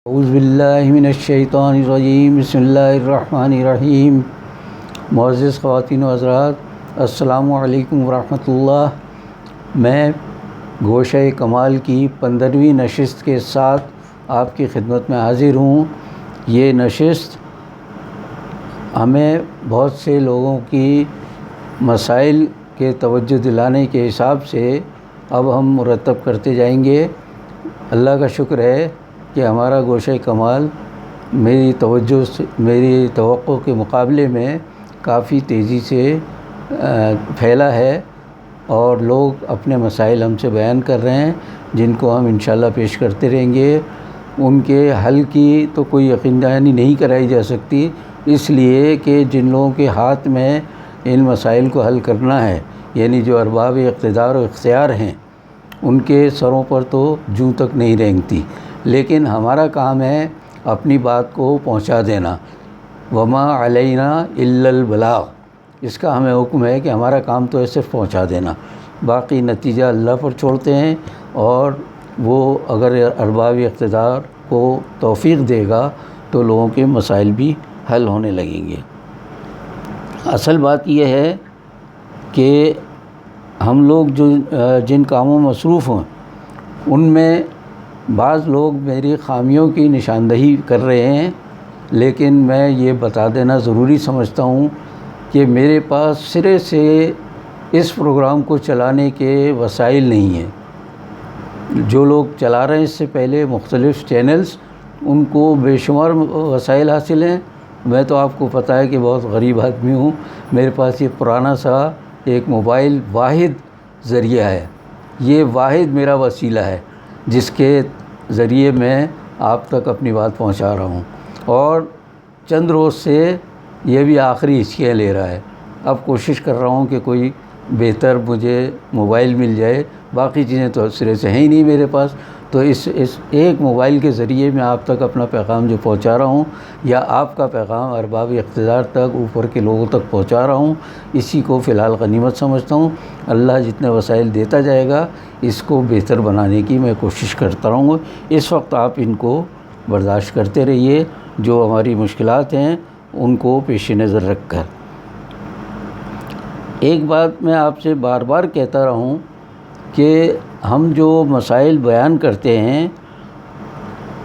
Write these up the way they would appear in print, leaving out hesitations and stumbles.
اعوذ باللہ من الشیطان الرجیم، بسم اللہ الرحمن الرحیم۔ معزز خواتین و حضرات، السلام علیکم ورحمۃ اللہ۔ میں گوشہ کمال کی 15ویں نشست کے ساتھ آپ کی خدمت میں حاضر ہوں۔ یہ نشست ہمیں بہت سے لوگوں کی مسائل کے توجہ دلانے کے حساب سے اب ہم مرتب کرتے جائیں گے۔ اللہ کا شکر ہے کہ ہمارا گوشہ کمال میری توقع کے مقابلے میں کافی تیزی سے پھیلا ہے اور لوگ اپنے مسائل ہم سے بیان کر رہے ہیں، جن کو ہم انشاءاللہ پیش کرتے رہیں گے۔ ان کے حل کی تو کوئی یقین دہانی نہیں کرائی جا سکتی، اس لیے کہ جن لوگوں کے ہاتھ میں ان مسائل کو حل کرنا ہے، یعنی جو ارباب اقتدار و اختیار ہیں، ان کے سروں پر تو جوں تک نہیں رینگتی، لیکن ہمارا کام ہے اپنی بات کو پہنچا دینا۔ وما علینا الا البلاغ، اس کا ہمیں حکم ہے کہ ہمارا کام تو ہے صرف پہنچا دینا، باقی نتیجہ اللہ پر چھوڑتے ہیں، اور وہ اگر ارباب اقتدار کو توفیق دے گا تو لوگوں کے مسائل بھی حل ہونے لگیں گے۔ اصل بات یہ ہے کہ ہم لوگ جن کاموں میں مصروف ہیں، ان میں بعض لوگ میری خامیوں کی نشاندہی کر رہے ہیں، لیکن میں یہ بتا دینا ضروری سمجھتا ہوں کہ میرے پاس سرے سے اس پروگرام کو چلانے کے وسائل نہیں ہیں۔ جو لوگ چلا رہے ہیں اس سے پہلے مختلف چینلز، ان کو بے شمار وسائل حاصل ہیں۔ میں تو آپ کو پتہ ہے کہ بہت غریب آدمی ہوں، میرے پاس یہ پرانا سا ایک موبائل واحد ذریعہ ہے، یہ واحد میرا وسیلہ ہے جس کے ذریعے میں آپ تک اپنی بات پہنچا رہا ہوں، اور چند روز سے یہ بھی آخری ہچکیاں لے رہا ہے۔ اب کوشش کر رہا ہوں کہ کوئی بہتر مجھے موبائل مل جائے، باقی چیزیں تو سرے سے ہیں ہی نہیں میرے پاس، تو اس ایک موبائل کے ذریعے میں آپ تک اپنا پیغام جو پہنچا رہا ہوں، یا آپ کا پیغام ارباب اقتدار تک، اوپر کے لوگوں تک پہنچا رہا ہوں، اسی کو فی الحال غنیمت سمجھتا ہوں۔ اللہ جتنے وسائل دیتا جائے گا، اس کو بہتر بنانے کی میں کوشش کرتا رہوں گا۔ اس وقت آپ ان کو برداشت کرتے رہیے، جو ہماری مشکلات ہیں ان کو پیش نظر رکھ کر۔ ایک بات میں آپ سے بار بار کہتا رہا ہوں کہ ہم جو مسائل بیان کرتے ہیں،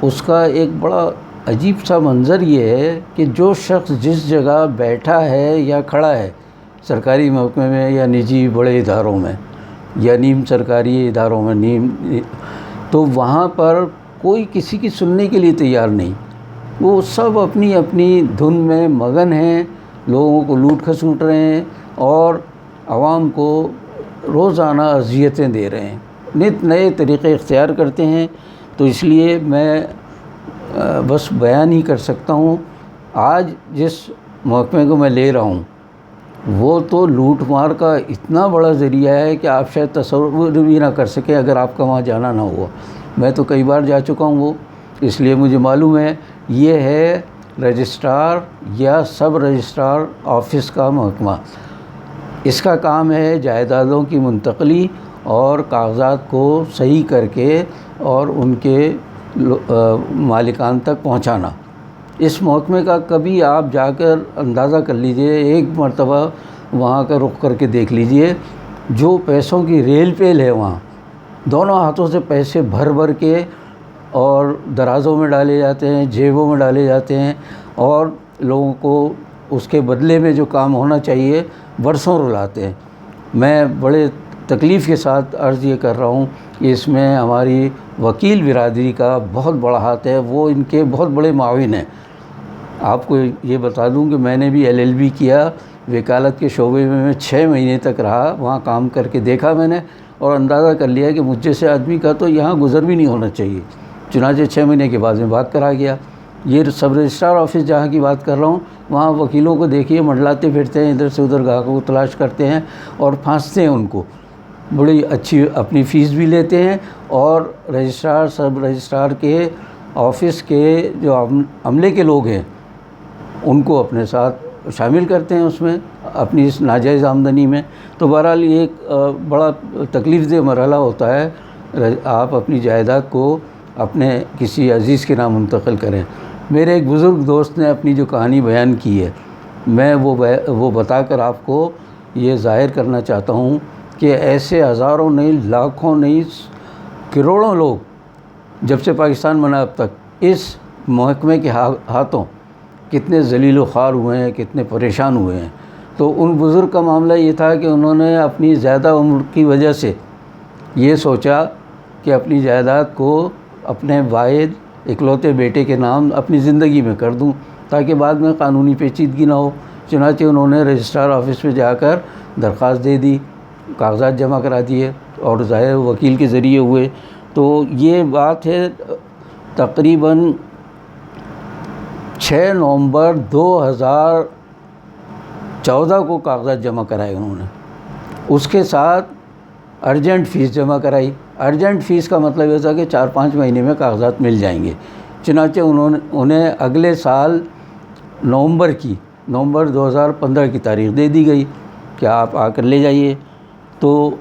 اس کا ایک بڑا عجیب سا منظر یہ ہے کہ جو شخص جس جگہ بیٹھا ہے یا کھڑا ہے، سرکاری محکمے میں یا نجی بڑے اداروں میں یا نیم سرکاری اداروں میں تو وہاں پر کوئی کسی کی سننے کے لیے تیار نہیں، وہ سب اپنی اپنی دھن میں مگن ہیں، لوگوں کو لوٹ کھسوٹ رہے ہیں اور عوام کو روزانہ اذیتیں دے رہے ہیں، نت نئے طریقے اختیار کرتے ہیں۔ تو اس لیے میں بس بیان ہی کر سکتا ہوں۔ آج جس محکمے کو میں لے رہا ہوں، وہ تو لوٹ مار کا اتنا بڑا ذریعہ ہے کہ آپ شاید تصور بھی نہ کر سکیں اگر آپ کا وہاں جانا نہ ہوا۔ میں تو کئی بار جا چکا ہوں وہ، اس لیے مجھے معلوم ہے۔ یہ ہے رجسٹرار یا سب رجسٹرار آفس کا محکمہ۔ اس کا کام ہے جائیدادوں کی منتقلی اور کاغذات کو صحیح کر کے اور ان کے مالکان تک پہنچانا۔ اس محکمے کا کبھی آپ جا کر اندازہ کر لیجئے، ایک مرتبہ وہاں کا رخ کر کے دیکھ لیجئے، جو پیسوں کی ریل پیل ہے وہاں، دونوں ہاتھوں سے پیسے بھر بھر کے اور درازوں میں ڈالے جاتے ہیں، جیبوں میں ڈالے جاتے ہیں، اور لوگوں کو اس کے بدلے میں جو کام ہونا چاہیے برسوں رلاتے ہیں۔ میں بڑے تکلیف کے ساتھ عرض یہ کر رہا ہوں کہ اس میں ہماری وکیل برادری کا بہت بڑا ہاتھ ہے، وہ ان کے بہت بڑے معاون ہیں۔ آپ کو یہ بتا دوں کہ میں نے بھی LLB کیا، وکالت کے شعبے میں 6 مہینے تک رہا، وہاں کام کر کے دیکھا میں نے، اور اندازہ کر لیا کہ مجھ جیسے آدمی کا تو یہاں گزر بھی نہیں ہونا چاہیے۔ چنانچہ 6 مہینے کے بعد میں بات کرا گیا۔ یہ سب رجسٹرار آفس جہاں کی بات کر رہا ہوں، وہاں وکیلوں کو دیکھیے منڈلاتے پھرتے ہیں، ادھر سے ادھر گاہکوں کو تلاش کرتے ہیں اور پھانستے ہیں ان کو، بڑی اچھی اپنی فیس بھی لیتے ہیں، اور رجسٹرار سب رجسٹرار کے آفس کے جو عملے کے لوگ ہیں ان کو اپنے ساتھ شامل کرتے ہیں اس میں، اپنی اس ناجائز آمدنی میں۔ تو بہرحال یہ ایک بڑا تکلیف دہ مرحلہ ہوتا ہے۔ آپ اپنی جائیداد کو اپنے کسی عزیز کے نام منتقل کریں۔ میرے ایک بزرگ دوست نے اپنی جو کہانی بیان کی ہے، میں وہ بتا کر آپ کو یہ ظاہر کرنا چاہتا ہوں کہ ایسے ہزاروں نہیں، لاکھوں نہیں، کروڑوں لوگ جب سے پاکستان بنا اب تک اس محکمے کے ہاتھوں کتنے ذلیل و خوار ہوئے ہیں، کتنے پریشان ہوئے ہیں۔ تو ان بزرگ کا معاملہ یہ تھا کہ انہوں نے اپنی زیادہ عمر کی وجہ سے یہ سوچا کہ اپنی جائیداد کو اپنے واحد اکلوتے بیٹے کے نام اپنی زندگی میں کر دوں تاکہ بعد میں قانونی پیچیدگی نہ ہو۔ چنانچہ انہوں نے رجسٹرار آفس میں جا کر درخواست دے دی، کاغذات جمع کرا دیے اور ظاہر وکیل کے ذریعے ہوئے۔ تو یہ بات ہے تقریباً 6 نومبر 2014 کو کاغذات جمع کرائے انہوں نے۔ اس کے ساتھ ارجنٹ فیس جمع کرائی۔ ارجنٹ فیس کا مطلب یہ تھا کہ 4-5 مہینے میں کاغذات مل جائیں گے۔ چنانچہ انہیں اگلے سال نومبر 2015 کی تاریخ دے دی گئی کہ آپ آ کر لے جائیے۔ تو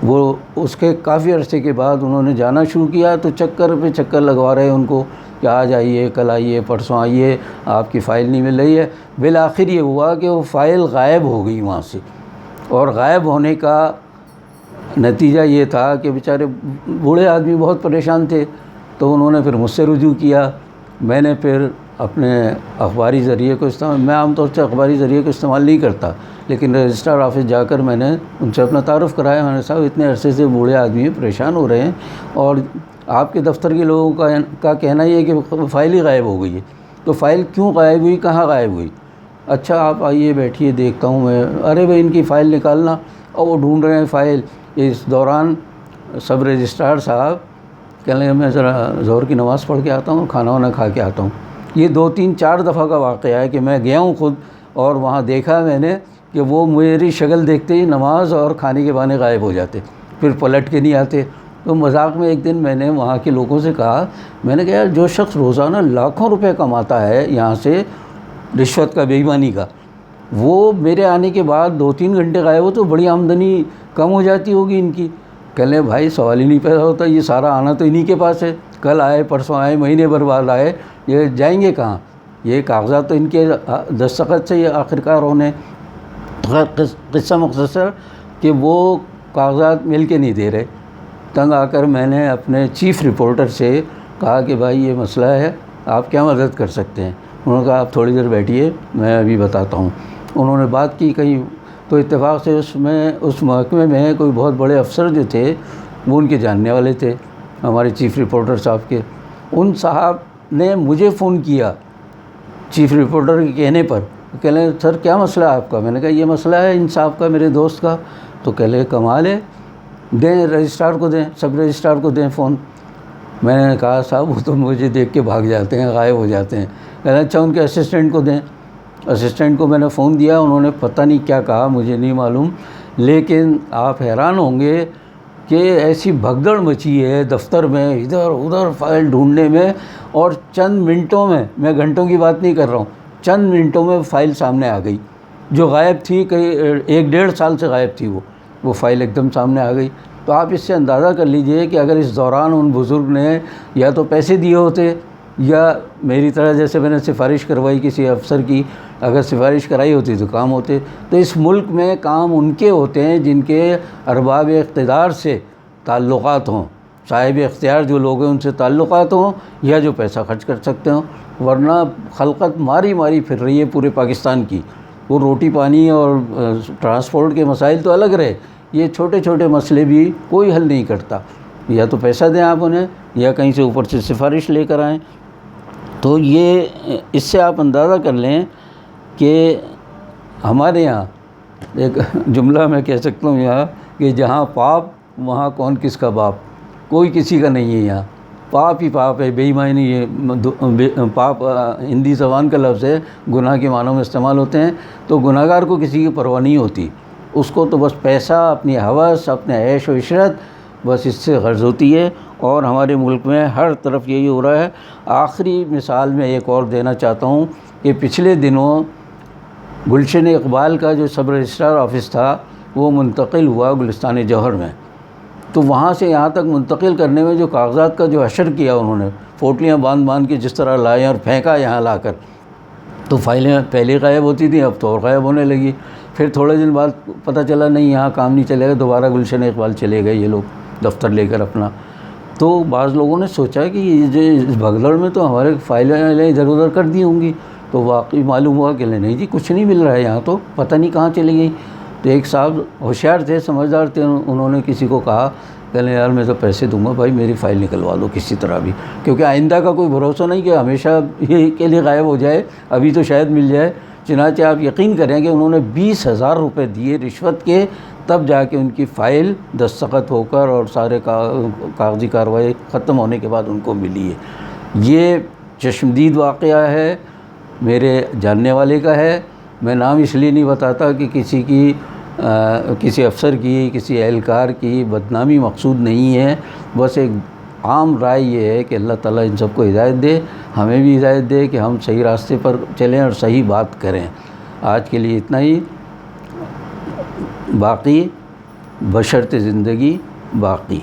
وہ اس کے کافی عرصے کے بعد انہوں نے جانا شروع کیا تو چکر پہ چکر لگوا رہے ان کو کہ آج آئیے، کل آئیے، پرسوں آئیے، آپ کی فائل نہیں مل رہی ہے۔ بالآخر یہ ہوا کہ وہ فائل غائب ہو گئی وہاں سے، اور غائب ہونے کا نتیجہ یہ تھا کہ بیچارے بوڑھے آدمی بہت پریشان تھے۔ تو انہوں نے پھر مجھ سے رجوع کیا۔ میں نے پھر اپنے اخباری ذریعے کو میں عام طور سے اخباری ذریعے کو استعمال نہیں کرتا، لیکن رجسٹرار آفس جا کر میں نے ان سے اپنا تعارف کرایا۔ میں نے صاحب اتنے عرصے سے بوڑھے آدمی پریشان ہو رہے ہیں اور آپ کے دفتر کے لوگوں کا کہنا یہ ہے کہ فائل ہی غائب ہو گئی ہے۔ تو فائل کیوں غائب ہوئی، کہاں غائب ہوئی؟ اچھا آپ آئیے بیٹھیے دیکھتا ہوں میں۔ ارے بھائی ان کی فائل نکالنا، اور وہ ڈھونڈ رہے ہیں فائل۔ اس دوران سب رجسٹرار صاحب کہنے لگے میں ذرا ظہر کی نماز پڑھ کے آتا ہوں، کھانا وانا کھا کے آتا ہوں۔ یہ 2-3-4 دفعہ کا واقعہ ہے کہ میں گیا ہوں خود، اور وہاں دیکھا میں نے کہ وہ میری شکل دیکھتے ہی نماز اور کھانے کے بہانے غائب ہو جاتے، پھر پلٹ کے نہیں آتے۔ تو مذاق میں ایک دن میں نے وہاں کے لوگوں سے کہا، میں نے کہا یار جو شخص روزانہ لاکھوں روپے کماتا ہے یہاں سے رشوت کا، بے ایمانی کا، وہ میرے آنے کے بعد 2-3 گھنٹے غائب ہو تو بڑی آمدنی کم ہو جاتی ہوگی ان کی۔ کہہ لیں بھائی سوال ہی نہیں پیدا ہوتا، یہ سارا آنا تو انہی کے پاس ہے، کل آئے، پرسوں آئے، مہینے بھر بعد آئے، یہ جائیں گے کہاں؟ یہ کاغذات تو ان کے دستخط سے یہ آخرکار ہونے۔ قصہ مختصر کہ وہ کاغذات مل کے نہیں دے رہے۔ تنگ آ کر میں نے اپنے چیف رپورٹر سے کہا کہ بھائی یہ مسئلہ ہے، آپ کیا مدد کر سکتے ہیں؟ انہوں نے کہا آپ تھوڑی دیر بیٹھیے، میں ابھی بتاتا ہوں۔ انہوں نے بات کی کہیں، تو اتفاق سے اس محکمے میں کوئی بہت بڑے افسر جو تھے وہ ان کے جاننے والے تھے، ہمارے چیف رپورٹر صاحب کے۔ ان صاحب نے مجھے فون کیا چیف رپورٹر کے کہنے پر، کہہ لیں سر کیا مسئلہ ہے آپ کا؟ میں نے کہا یہ مسئلہ ہے ان صاحب کا، میرے دوست کا۔ تو کہہ لیں کمال ہے، دیں رجسٹرار کو دیں، سب رجسٹرار کو دیں فون۔ میں نے کہا صاحب وہ تو مجھے دیکھ کے بھاگ جاتے ہیں، غائب ہو جاتے ہیں۔ کہہ لیں اچھا ان کے اسسٹنٹ کو دیں۔ اسسٹنٹ کو میں نے فون دیا، انہوں نے پتہ نہیں کیا کہا، مجھے نہیں معلوم، لیکن آپ حیران ہوں گے کہ ایسی بھگدڑ مچی ہے دفتر میں، ادھر ادھر فائل ڈھونڈنے میں، اور چند منٹوں میں گھنٹوں کی بات نہیں کر رہا ہوں، چند منٹوں میں فائل سامنے آ گئی جو غائب تھی، کئی 1-1.5 سال سے غائب تھی، وہ فائل ایک دم سامنے آ گئی۔ تو آپ اس سے اندازہ کر لیجئے کہ اگر اس دوران ان بزرگ نے یا تو پیسے دیے ہوتے، یا میری طرح جیسے میں نے سفارش کروائی کسی افسر کی، اگر سفارش کرائی ہوتی تو کام ہوتے۔ تو اس ملک میں کام ان کے ہوتے ہیں جن کے ارباب اقتدار سے تعلقات ہوں، صاحب اختیار جو لوگ ہیں ان سے تعلقات ہوں، یا جو پیسہ خرچ کر سکتے ہوں، ورنہ خلقت ماری ماری پھر رہی ہے پورے پاکستان کی۔ وہ روٹی پانی اور ٹرانسپورٹ کے مسائل تو الگ رہے، یہ چھوٹے چھوٹے مسئلے بھی کوئی حل نہیں کرتا۔ یا تو پیسہ دیں آپ انہیں، یا کہیں سے اوپر سے سفارش لے کر آئیں۔ تو یہ اس سے آپ اندازہ کر لیں کہ ہمارے یہاں ایک جملہ میں کہہ سکتا ہوں یہاں کہ جہاں پاپ وہاں کون کس کا باپ، کوئی کسی کا نہیں ہے یہاں، پاپ ہی پاپ ہے، بے ایمانی ہے۔ پاپ ہندی زبان کا لفظ ہے، گناہ کے معنوں میں استعمال ہوتے ہیں۔ تو گناہ گار کو کسی کی پرواہ نہیں ہوتی، اس کو تو بس پیسہ، اپنی ہوس، اپنے عیش و عشرت، بس اس سے غرض ہوتی ہے۔ اور ہمارے ملک میں ہر طرف یہی ہو رہا ہے۔ آخری مثال میں ایک اور دینا چاہتا ہوں کہ پچھلے دنوں گلشن اقبال کا جو سب رجسٹرار آفس تھا وہ منتقل ہوا گلستان جوہر میں۔ تو وہاں سے یہاں تک منتقل کرنے میں جو کاغذات کا جو حشر کیا انہوں نے، پوٹلیاں باندھ کے جس طرح لائے اور پھینکا یہاں لا کر، تو فائلیں پہلے غائب ہوتی تھیں، اب تو اور غائب ہونے لگی۔ پھر تھوڑے دن بعد پتہ چلا نہیں یہاں کام نہیں چلے گا، دوبارہ گلشن اقبال چلے گئے یہ لوگ دفتر لے کر اپنا۔ تو بعض لوگوں نے سوچا کہ یہ جو اس بھگدڑ میں تو ہمارے فائلیں ادھر ادھر کر دی ہوں گی، تو واقعی معلوم ہوا کہ نہیں جی کچھ نہیں مل رہا ہے یہاں، تو پتہ نہیں کہاں چلی گئی۔ تو ایک صاحب ہوشیار تھے، سمجھدار تھے، انہوں نے کسی کو کہا، کہنے یار میں تو پیسے دوں گا بھائی، میری فائل نکلوا دو کسی طرح بھی، کیونکہ آئندہ کا کوئی بھروسہ نہیں کہ ہمیشہ یہ کے لیے غائب ہو جائے، ابھی تو شاید مل جائے۔ چنانچہ آپ یقین کریں کہ انہوں نے 20,000 روپے دیے رشوت کے، تب جا کے ان کی فائل دستخط ہو کر اور سارے کاغذی کارروائی ختم ہونے کے بعد ان کو ملی ہے۔ یہ چشمدید واقعہ ہے، میرے جاننے والے کا ہے۔ میں نام اس لیے نہیں بتاتا کہ کسی افسر کی، کسی اہلکار کی بدنامی مقصود نہیں ہے، بس ایک عام رائے یہ ہے کہ اللہ تعالیٰ ان سب کو ہدایت دے، ہمیں بھی ہدایت دے کہ ہم صحیح راستے پر چلیں اور صحیح بات کریں۔ آج کے لیے اتنا ہی، باقی بشرط زندگی باقی۔